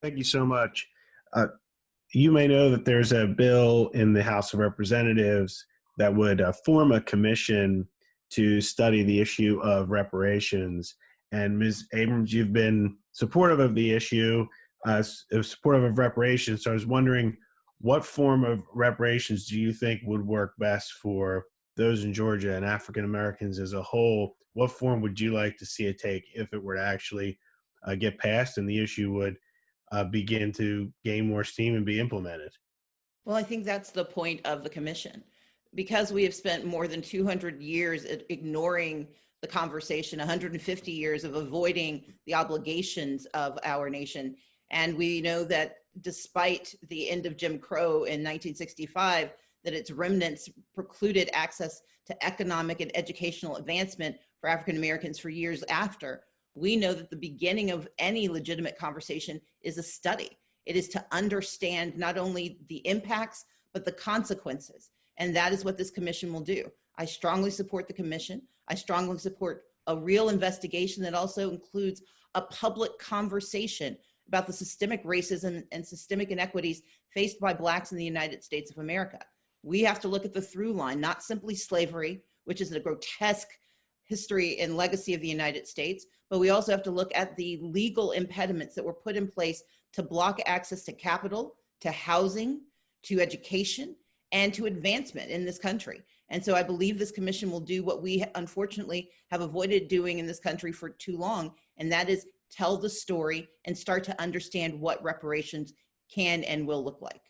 Thank you so much. Uh, you may know that there's a bill in the House of Representatives that would form a commission to study the issue of reparations. And Ms. Abrams, you've been supportive of the issue, supportive of reparations. So I was wondering, what form of reparations do you think would work best for those in Georgia and African Americans as a whole? What form would you like to see it take if it were to actually get passed and the issue would begin to gain more steam and be implemented? Well, I think that's the point of the commission. Because we have spent more than 200 years ignoring the conversation, 150 years of avoiding the obligations of our nation. And we know that despite the end of Jim Crow in 1965, that its remnants precluded access to economic and educational advancement for African Americans for years after. We know that the beginning of any legitimate conversation is a study. It is to understand not only the impacts, but the consequences. And that is what this commission will do. I strongly support the commission. I strongly support a real investigation that also includes a public conversation about the systemic racism and systemic inequities faced by Blacks in the United States of America. We have to look at the through line, not simply slavery, which is a grotesque history and legacy of the United States, but we also have to look at the legal impediments that were put in place to block access to capital, to housing, to education, and to advancement in this country. And so I believe this commission will do what we unfortunately have avoided doing in this country for too long, and that is tell the story and start to understand what reparations can and will look like.